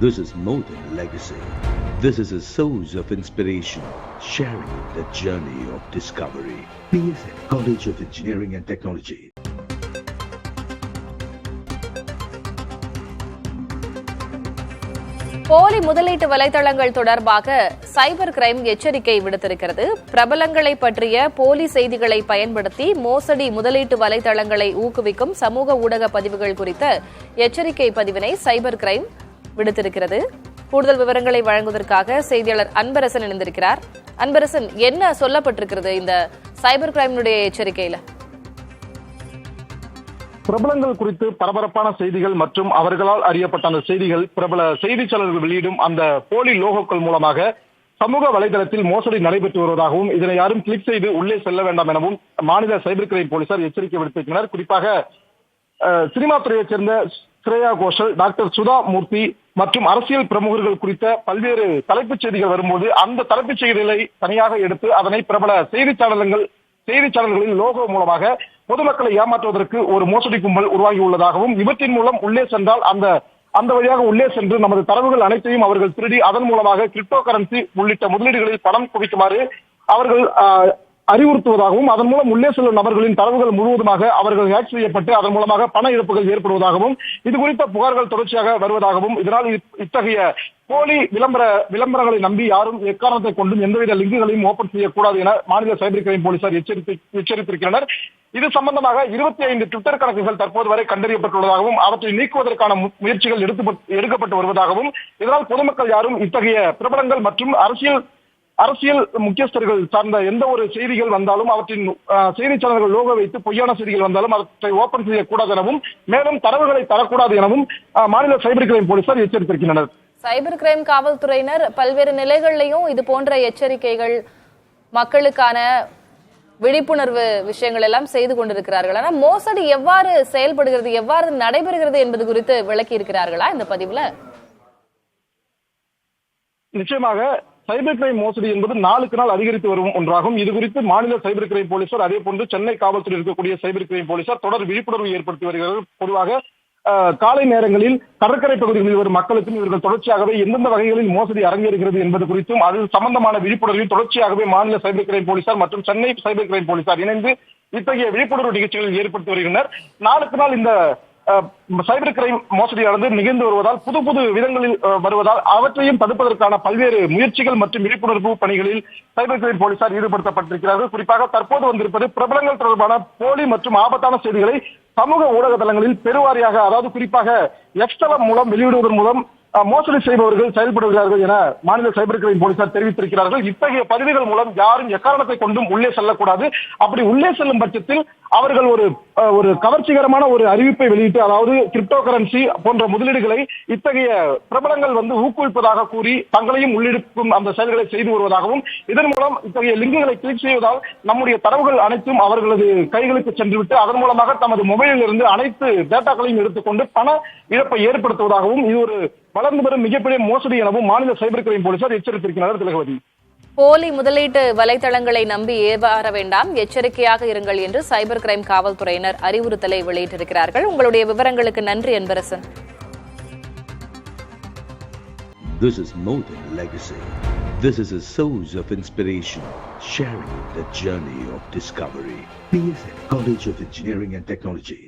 This is more than legacy. This is a source of inspiration, sharing the journey of discovery. PSN College of Engineering and Technology. போலி முதலீட்டு வலைதளங்கள் தொடர்பாக cyber crime எச்சரிக்கை விடுத்திருக்கிறது. பிரபலங்களை பற்றிய போலி செய்திகளை பயன்படுத்தி மோசடி முதலீட்டு வலைதளங்களை ஊக்குவிக்கும் சமூக ஊடக பதிவுகள் குறித்த எச்சரிக்கை பதிவினை சைபர் கிரைம் விடுத்திருக்கிறது. கூடுதல் விவரங்களை வழங்குவதற்காக செய்தியாளர் அன்பரசன் இணைந்திருக்கிறார். அன்பரசன், என்ன சொல்லப்பட்டிருக்கிறது இந்த சைபர் கிரைமினுடைய எச்சரிக்கையில? பிரபலங்கள் குறித்து பரபரப்பான செய்திகள் மற்றும் அவர்களால் அறியப்பட்ட அந்த செய்திகள் பிரபல செய்திச்சாளர்கள் வெளியிடும் அந்த போலி லோகோக்கள் மூலமாக சமூக வலைதளத்தில் மோசடி நடைபெற்று வருவதாகவும் இதனை யாரும் கிளிக் செய்து உள்ளே செல்ல வேண்டாம் எனவும் மாநில சைபர் கிரைம் போலீசார் எச்சரிக்கை விடுத்திருக்கிறார். குறிப்பாக சினிமா துறையைச் சேர்ந்த ஸ்ரேயா கோஷல், டாக்டர் சுதா மூர்த்தி மற்றும் அரசியல் பிரமுகர்கள் குறித்த பல்வேறு தலைப்புச் செய்திகள் வரும்போது அந்த தலைப்புச் செய்திகளை தனியாக எடுத்து அதனை பிரபல செய்திச்சாளர்களின் லோகோ மூலமாக பொதுமக்களை ஏமாற்றுவதற்கு ஒரு மோசடி கும்பல் உருவாகியுள்ளதாகவும் இவற்றின் மூலம் உள்ளே சென்றால் அந்த வழியாக உள்ளே சென்று நமது தரவுகள் அனைத்தையும் அவர்கள் திருடி அதன் மூலமாக கிரிப்டோ கரன்சி உள்ளிட்ட முதலீடுகளில் பணம் குவிக்குமாறு அவர்கள் அறிவுறுத்துவதாகவும் அதன் மூலம் உள்ளே செல்லும் நபர்களின் தரவுகள் முழுவதுமாக அவர்கள் ஹேக் செய்யப்பட்டு அதன் மூலமாக பண இழப்புகள் ஏற்படுவதாகவும் இது குறித்த புகார்கள் தொடர்ச்சியாக வருவதாகவும் இதனால் இத்தகைய போலி விளம்பரங்களை நம்பி யாரும் எக்காரணத்தை கொண்டும் எந்தவித லிங்குகளையும் ஓபன் செய்யக்கூடாது என மாநில சைபர் கிரைம் போலீசார் எச்சரித்திருக்கின்றனர். இது சம்பந்தமாக 25 ட்விட்டர் கணக்குகள் தற்போது வரை கண்டறியப்பட்டுள்ளதாகவும் அவற்றை நீக்குவதற்கான முயற்சிகள் எடுக்கப்பட்டு வருவதாகவும் இதனால் பொதுமக்கள் யாரும் இத்தகைய பிரபலங்கள் மற்றும் அரசியல் முக்கியஸ்தர்கள் சார்ந்த எந்த ஒரு செய்திகள் வந்தாலும் அவற்றின் செய்தி சேனல்கள் லோகோ வைத்து பொய்யான செய்திகள் வந்தாலும் அவற்றை ஓபன் செய்யக்கூடாது எனவும் மேலும் தரவுகளை தரக்கூடாது எனவும் மாநில சைபர் கிரைம் போலீசார் எச்சரித்திருக்கின்றனர். சைபர் கிரைம் காவல்துறையினர் பல்வேறு நிலைகளிலையும் இது போன்ற எச்சரிக்கைகள், மக்களுக்கான விழிப்புணர்வு விஷயங்கள் எல்லாம் செய்து கொண்டிருக்கிறார்கள். ஆனால் மோசடி எவ்வாறு செயல்படுகிறது, எவ்வாறு நடைபெறுகிறது என்பது குறித்து விளக்கி இருக்கிறார்களா இந்த பதிவுல? நிச்சயமாக சைபர் கிரைம் மோசடி என்பது நாளுக்கு நாள் அதிகரித்து வரும் ஒன்றாகும். இது குறித்து மாநில சைபர் கிரைம் போலீசார் அதே போன்று சென்னை காவல்துறை இருக்கக்கூடிய சைபர் கிரைம் போலீசார் தொடர் விழிப்புணர்வு ஏற்படுத்தி வருகிறார்கள். பொதுவாக காலை நேரங்களில் கடற்கரை பகுதிகளில் வரும் மக்களுக்கும் இவர்கள் தொடர்ச்சியாகவே எந்தெந்த வகைகளில் மோசடி அரங்கேறுகிறது என்பது குறித்தும் அது சம்பந்தமான விழிப்புணர்வில் தொடர்ச்சியாகவே மாநில சைபர் கிரைம் போலீசார் மற்றும் சென்னை சைபர் கிரைம் போலீசார் இணைந்து இத்தகைய விழிப்புணர்வு நிகழ்ச்சிகளில் ஏற்படுத்தி வருகின்றனர். நாளுக்கு நாள் இந்த சைபர் கிரைம் மோசடியானது நிகழ்ந்து வருவதால் புது விதங்களில் வருவதால் அவற்றையும் தடுப்பதற்கான பல்வேறு முயற்சிகள் மற்றும் விழிப்புணர்வு பணிகளில் சைபர் கிரைம் போலீசார் ஈடுபடுத்தப்பட்டிருக்கிறார்கள். குறிப்பாக தற்போது வந்திருப்பது பிரபலங்கள் தொடர்பான போலி மற்றும் ஆபத்தான செய்திகளை சமூக ஊடக தளங்களில் பெருவாரியாக, அதாவது குறிப்பாக எக்ஸ் தளம் மூலம் வெளியிடுவதன் மூலம் மோசடி செய்பவர்கள் செயல்படுகிறார்கள் என மாநில சைபர் கிரைம் போலீசார் தெரிவித்திருக்கிறார்கள். இத்தகைய பதிவுகள் மூலம் யாரும் எக்காரணத்தை கொண்டும் உள்ளே செல்லக்கூடாது. அப்படி உள்ளே செல்லும் பட்சத்தில் அவர்கள் ஒரு கவர்ச்சிகரமான ஒரு அறிவிப்பை வெளியிட்டு, அதாவது கிரிப்டோ கரன்சி போன்ற முதலீடுகளை இத்தகைய பிரபலங்கள் ஊக்குவிப்பதாக கூறி தங்களையும் உள்ளிருக்கும் அந்த செயல்களை செய்து வருவதாகவும் இதன் மூலம் இத்தகைய லிங்குகளை கிளிக் செய்வதால் நம்முடைய தரவுகள் அனைத்தும் அவர்களது கைகளுக்கு சென்றுவிட்டு அதன் மூலமாக தமது மொபைலில் இருந்து அனைத்து டேட்டாக்களையும் எடுத்துக்கொண்டு பண இழப்பை ஏற்படுத்துவதாகவும் இது ஒரு வளர்ந்து வரும் மிகப்பெரிய மோசடி எனவும் மாநில சைபர் கிரைம் போலீசார் எச்சரித்திருக்கிறார். திலகவதி, போலி முதலீட்டு வலைதளங்களை நம்பி ஏமாற வேண்டாம், எச்சரிக்கையாக இருங்கள் என்று சைபர் கிரைம் காவல்துறையினர் அறிவுறுத்தலை வெளியிட்டிருக்கிறார்கள். உங்களுடைய விவரங்களுக்கு நன்றி Anbarasan. This is more than legacy. This is a source of inspiration, sharing the journey of discovery. PSN College of Engineering and Technology.